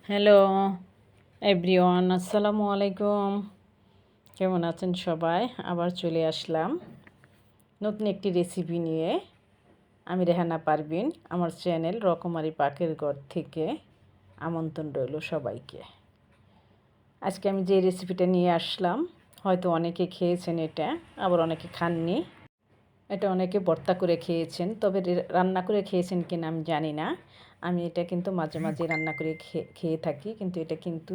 Hello everyone, আসসালামু আলাইকুম। কেমন আছেন সবাই? আবার চলে আসলাম নতুন একটি রেসিপি নিয়ে। আমি রেহানা পারভিন, আমার চ্যানেল রকমারি পাকের ঘর থেকে আমন্ত্রণ রইল সবাইকে। আজকে আমি যে রেসিপিটা নিয়ে আসলাম, হয়তো অনেকে খেয়েছেন এটা, আবার অনেকে খাননি। এটা অনেকে ভর্তা করে খেয়েছেন, তবে রান্না করে খেয়েছেন কিনা আমি জানি না। আমি এটা কিন্তু মাঝে মাঝে রান্না করে খেয়ে থাকি, কিন্তু এটা কিন্তু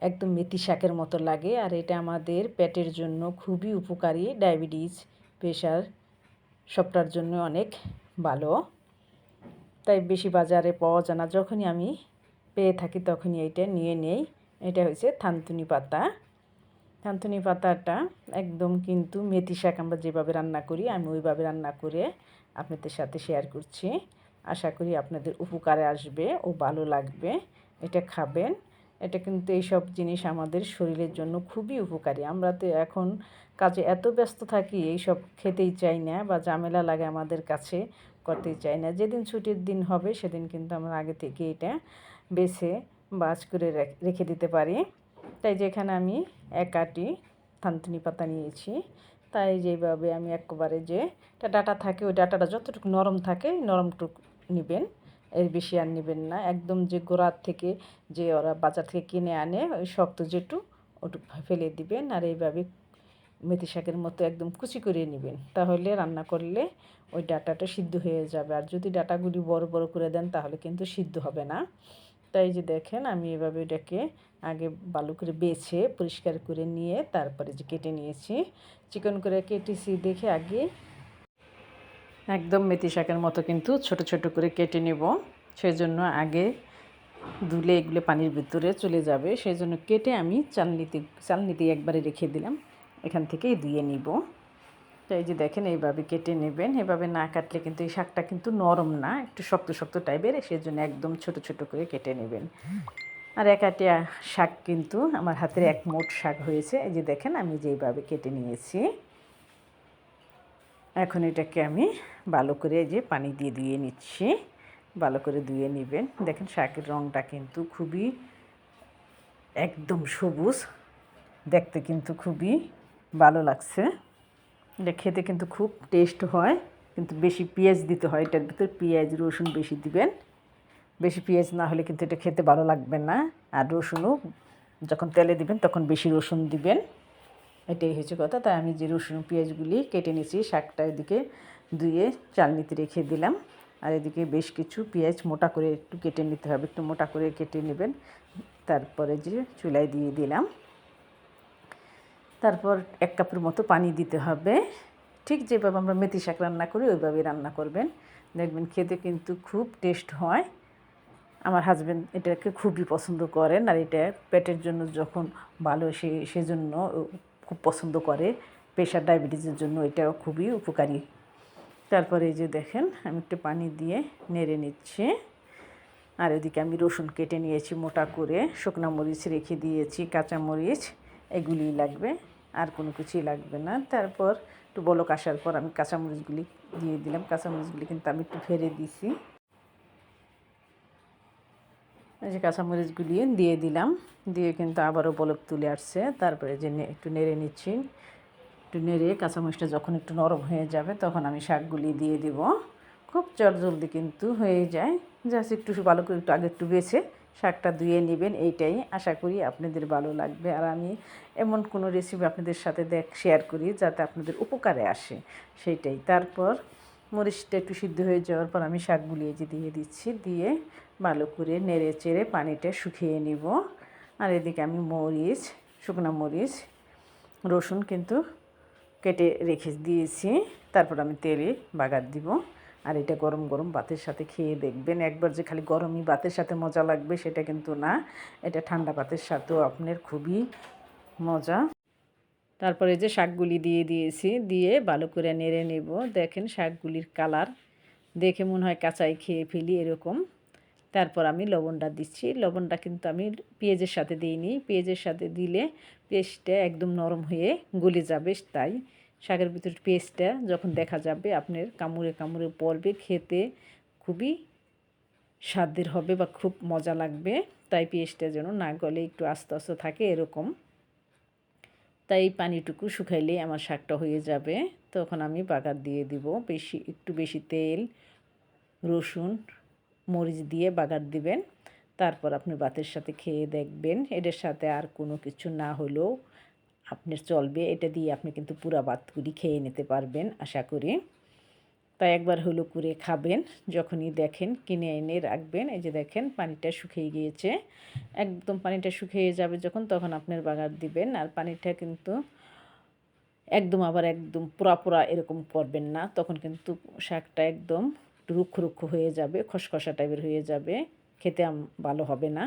একদম মেথি শাকের মতো লাগে। আর এটা আমাদের পেটের জন্য খুবই উপকারী, ডায়াবেটিস, প্রেশার সবটার জন্য অনেক ভালো। তাই বেশি বাজারে পাওয়া যায় না, যখনই আমি পেয়ে থাকি তখনই এইটা নিয়ে নেই। এটা হচ্ছে থানতুনি পাতা। থানতুনি পাতাটা একদম কিন্তু মেথি শাক আমরা যেভাবে রান্না করি, আমি ওইভাবে রান্না করে আপনাদের সাথে শেয়ার করছি। আশা করি আপনাদের উপকারে আসবে ও ভালো লাগবে। এটা খাবেন। এটা কিন্তু এইসব জিনিস আমাদের শরীরের জন্য খুবই উপকারী। আমরা তো এখন কাজে এত ব্যস্ত থাকি, এইসব খেতেই চাই না বা ঝামেলা লাগে আমাদের কাছে, করতেই চাই না। যেদিন ছুটির দিন হবে সেদিন কিন্তু আমরা আগে থেকে এটা বেছে বাছ করে রেখে দিতে পারি। তাই যেখানে আমি এক আটি থানতুনি পাতা নিয়েছি, তাই যেভাবে আমি একবারে যে ডাটা থাকে, ওই ডাটাটা যতটুকু নরম থাকে নরমটুকু নেবেন, এর বেশি আর নেবেন না। একদম যে গোড়ার থেকে যে ওরা বাজার থেকে কিনে আনে ওই শক্ত যেটু ওটুকু ফেলে দিবেন। আর এইভাবে মেথি শাকের মতো একদম কুচি করে নেবেন, তাহলে রান্না করলে ওই ডাটাটা সিদ্ধ হয়ে যাবে। আর যদি ডাটাগুলি বড় বড় করে দেন তাহলে কিন্তু সিদ্ধ হবে না। তাই যে দেখেন আমি এভাবে এটাকে আগে ভালো করে বেছে পরিষ্কার করে নিয়ে তারপরে যে কেটে নিয়েছি, চিকন করে কেটেছি দেখে আগে একদম মেথি শাকের মতো কিন্তু ছোট ছোট করে কেটে নেব। সেজন্য আগে ধুলে এগুলো পানির ভিতরে চলে যাবে, সেই জন্য কেটে আমি চালনিতে একবারে রেখে দিলাম, এখান থেকেই ধুয়ে নিব। তো এই যে দেখেন এইভাবে কেটে নেবেন। এভাবে না কাটলে কিন্তু এই শাকটা কিন্তু নরম না, একটু শক্ত শক্ত টাইপের, সেজন্য একদম ছোট ছোট করে কেটে নেবেন। আর এক আটিয়া শাক কিন্তু আমার হাতের এক মোট শাক হয়েছে। এই যে দেখেন আমি যেইভাবে কেটে নিয়েছি। এখন এটাকে আমি ভালো করে এই যে পানি দিয়ে ধুয়ে নিচ্ছি। ভালো করে ধুয়ে নেবেন। দেখেন শাকের রঙটা কিন্তু খুবই একদম সবুজ, দেখতে কিন্তু খুবই ভালো লাগছে। এটা খেতে কিন্তু খুব টেস্ট হয়, কিন্তু বেশি পেঁয়াজ দিতে হয় এটার ভিতরে, পেঁয়াজ রসুন বেশি দিবেন। বেশি পেঁয়াজ না হলে কিন্তু এটা খেতে ভালো লাগবে না। আর রসুনও যখন তেলে দিবেন তখন বেশি রসুন দিবেন, এটাই হচ্ছে কথা। তাই আমি যে রসুন পেঁয়াজগুলি কেটে নিয়েছি, শাকটা এদিকে ধুয়ে চালনিতে রেখে দিলাম। আর এদিকে বেশ কিছু পেঁয়াজ মোটা করে একটু কেটে নিতে হবে, একটু মোটা করে কেটে নেবেন। তারপরে যে চুলায় দিয়ে দিলাম, তারপর 1 কাপের মতো পানি দিতে হবে। ঠিক যেভাবে আমরা মেথি শাক রান্না করি ওইভাবেই রান্না করবেন, দেখবেন খেতে কিন্তু খুব টেস্ট হয়। আমার হাজব্যান্ড এটাকে খুবই পছন্দ করেন, আর এটা পেটের জন্য যখন ভালো সেজন্য খুব পছন্দ করে। প্রেশার ডায়াবেটিসের জন্য এটাও খুবই উপকারী। তারপরে এই যে দেখেন আমি একটু পানি দিয়ে নেড়ে নিচ্ছি। আর এদিকে আমি রসুন কেটে নিয়েছি মোটা করে, শুকনো মরিচ রেখে দিয়েছি, কাঁচামরিচ, এগুলি লাগবে, আর কোনো কিছুই লাগবে না। তারপর একটু বলক আসার পর আমি কাঁচামরিচগুলি দিয়ে দিলাম। কাঁচামরিচগুলি কিন্তু আমি একটু ফেলে দিছি। এই যে কাঁচামরিচগুলি দিয়ে দিলাম, দিয়ে কিন্তু আবারও বলক তুলে আসছে। তারপরে যে একটু নেড়ে নিচ্ছি। একটু নেড়ে কাঁচামরিচটা যখন একটু নরম হয়ে যাবে তখন আমি শাকগুলি দিয়ে দিব। খুব চটজলদি কিন্তু হয়ে যায়। জাস্ট একটু ভালো করে একটু আগে একটু বেছে শাকটা ধুয়ে নেবেন। এইটাই আশা করি আপনাদের ভালো লাগবে। আর আমি এমন কোনো রেসিপি আপনাদের সাথে শেয়ার করি যাতে আপনাদের উপকারে আসে, সেইটাই। তারপর মরিচটা একটু সিদ্ধ হয়ে যাওয়ার পর আমি শাকগুলি এই যে দিয়ে দিচ্ছি, দিয়ে ভালো করে নেড়ে চেড়ে পানিটা শুকিয়ে নিব। আর এদিকে আমি মরিচ, শুকনো মরিচ, রসুন কিন্তু কেটে রেখে দিয়েছি। তারপর আমি তেলে বাগার দিব। আর এটা গরম গরম ভাতের সাথে খেয়ে দেখবেন একবার, যে খালি গরমই ভাতের সাথে মজা লাগবে সেটা কিন্তু না, এটা ঠান্ডা ভাতের সাথেও আপনার খুবই মজা। তারপরে যে শাকগুলি দিয়ে দিয়েছি, দিয়ে ভালো করে নেড়ে নেব। দেখেন শাকগুলির কালার দেখে মনে হয় কাঁচাই খেয়ে ফেলি এরকম। তারপর আমি লবণটা দিচ্ছি। লবণটা কিন্তু আমি পেঁয়াজের সাথে দিইনি, পেঁয়াজের সাথে দিলে পেস্টটা একদম নরম হয়ে গলে যাবে। তাই শাকের ভিতরে পেস্টটা যখন দেখা যাবে আপনার কামড়ে কামড়ে পড়বে, খেতে খুবই স্বাদের হবে বা খুব মজা লাগবে। তাই পেঁয়াজটা যেন না গলে একটু আস্তে আস্তে থাকে এরকম। তাই পানিটুকু শুকাইলেই আমার শাকটা হয়ে যাবে। তখন আমি বাগার দিয়ে দিব একটু বেশি তেল, রসুন, মরিচ দিয়ে বাগার দিবেন। তারপর আপনি ভাতের সাথে খেয়ে দেখবেন। এটার সাথে আর কোনো কিছু না হলেও আপনার চলবে। এটা দিয়ে আপনি কিন্তু পুরা ভাতগুলি খেয়ে নিতে পারবেন আশা করি। তাই একবার হলো করে খাবেন। যখনই দেখেন কিনে এনে রাখবেন। এই যে দেখেন পানিটা শুকিয়ে গিয়েছে। একদম পানিটা শুকিয়ে যাবে যখন তখন আপনার বাগার দিবেন। আর পানিটা কিন্তু একদম পোড়া এরকম করবেন না। তখন কিন্তু শাকটা একদম রুক্ষ রুক্ষ হয়ে যাবে, খসখসা টাইপের হয়ে যাবে। খেতে ভালো হবে না।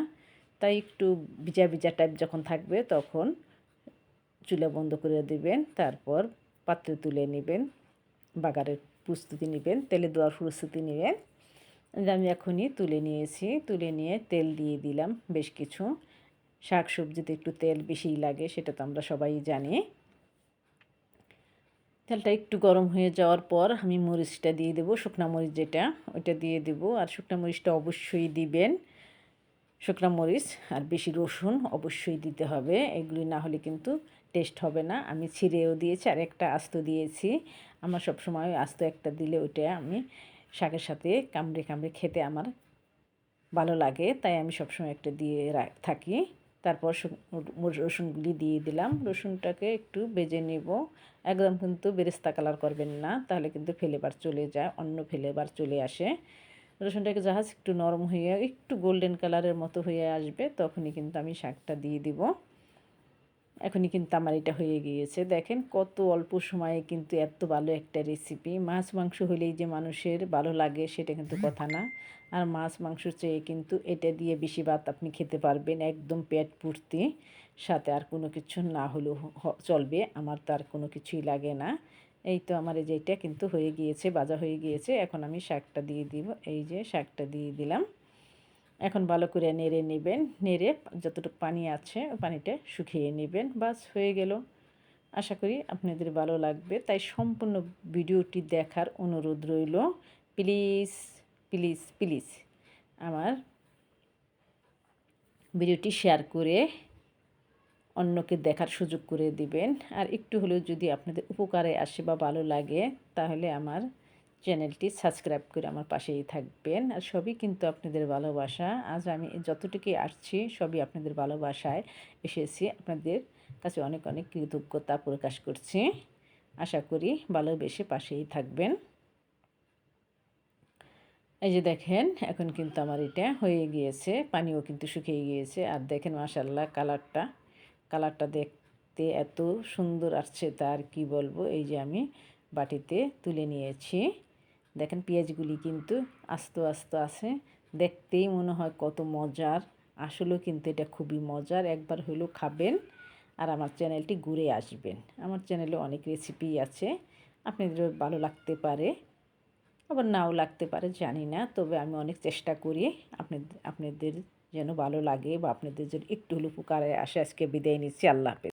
তাই একটু ভিজা ভিজা টাইপ যখন থাকবে তখন চুলা বন্ধ করে দিবেন। তারপর পাত্রে তুলে নেবেন। বাগারের প্রস্তুতি নেবেন, তেলে দেওয়ার প্রস্তুতি নেবেন। আমি এখনই তুলে নিয়েছি। তুলে নিয়ে তেল দিয়ে দিলাম বেশ কিছু। শাক সবজিতে একটু তেল বেশিই লাগে, সেটা তো আমরা সবাই জানি। তেলটা একটু গরম হয়ে যাওয়ার পর আমি মরিচটা দিয়ে দেবো, শুকনো মরিচ যেটা ওইটা দিয়ে দেবো। আর শুকনো মরিচটা অবশ্যই দিবেন, শুকনো মরিচ আর বেশি রসুন অবশ্যই দিতে হবে। এগুলি না হলে কিন্তু টেস্ট হবে না। আমি ছিঁড়েও দিয়েছি আর একটা আস্ত দিয়েছি। আমার সবসময় আস্ত একটা দিলে ওইটা আমি শাকের সাথে কামড়ে কামড়ে খেতে আমার ভালো লাগে, তাই আমি সবসময় একটা দিয়ে থাকি। তারপর রসুনগুলি দিয়ে দিলাম। রসুনটাকে একটু ভেজে নেব। একদম কিন্তু বেরেস্তা কালার করবেন না, তাহলে কিন্তু ফ্লেভার চলে যায়, অন্য ফ্লেভার চলে আসে। রসুনটাকে জাহাজ একটু নরম হয়ে একটু গোল্ডেন কালারের মতো হয়ে আসবে, তখনই কিন্তু আমি শাকটা দিয়ে দিব। এখনই কিন্তু আমার এটা হয়ে গিয়েছে। দেখেন কত অল্প সময়ে কিন্তু এত ভালো একটা রেসিপি। মাছ মাংস হলেই যে মানুষের ভালো লাগে সেটা কিন্তু কথা না। আর মাছ মাংসর চেয়ে কিন্তু এটা দিয়ে বেশি ভাত আপনি খেতে পারবেন একদম পেট পূর্তি। সাথে আর কোনো কিছু না হলেও চলবে, আমার তো আর কোনো কিছুই লাগে না। এই তো আমার এই যে এটা কিন্তু হয়ে গিয়েছে, ভাজা হয়ে গিয়েছে। এখন আমি শাকটা দিয়ে দিব। এই যে শাকটা দিয়ে দিলাম। এখন ভালো করে নেড়ে নেবেন। নেড়ে যতটুকু পানি আছে পানিটা শুকিয়ে নেবেন। বাস হয়ে গেল। আশা করি আপনাদের ভালো লাগবে। তাই সম্পূর্ণ ভিডিওটি দেখার অনুরোধ রইল। প্লিজ প্লিজ প্লিজ আমার ভিডিওটি শেয়ার করে অন্যকে দেখার সুযোগ করে দিবেন। আর একটু হলেও যদি আপনাদের উপকারে আসে বা ভালো লাগে তাহলে আমার চ্যানেলটি সাবস্ক্রাইব করে আমার পাশেই থাকবেন। আর সবই কিন্তু আপনাদের ভালোবাসা। আজ আমি যতটুকুই আসছি সবই আপনাদের ভালোবাসায় এসেছি। আপনাদের কাছে অনেক অনেক কৃতজ্ঞতা প্রকাশ করছি। আশা করি ভালোবেসে পাশেই থাকবেন। এই যে দেখেন এখন কিন্তু আমার এটা হয়ে গিয়েছে, পানিও কিন্তু শুকিয়ে গিয়েছে। আর দেখেন মাশাআল্লাহ কালারটা দেখতে এত সুন্দর আসছে তা আর কি বলবো। এই যে আমি বাটিতে তুলে নিয়েছি। দেখেন পেঁয়াজগুলি কিন্তু আস্ত আস্ত আছে, দেখতেই মনে হয় কত মজার। আসলেও কিন্তু এটা খুবই মজার। একবার হলেও খাবেন আর আমার চ্যানেলটি ঘুরে আসবেন। আমার চ্যানেলে অনেক রেসিপি আছে, আপনাদের ভালো লাগতে পারে আবার নাও লাগতে পারে জানি না। তবে আমি অনেক চেষ্টা করি আপনাদের যেন ভালো লাগে বা আপনাদের যেন একটু হলেও উপকারে আসে। আজকে বিদায় নিচ্ছি। আল্লাহ হাফেজ।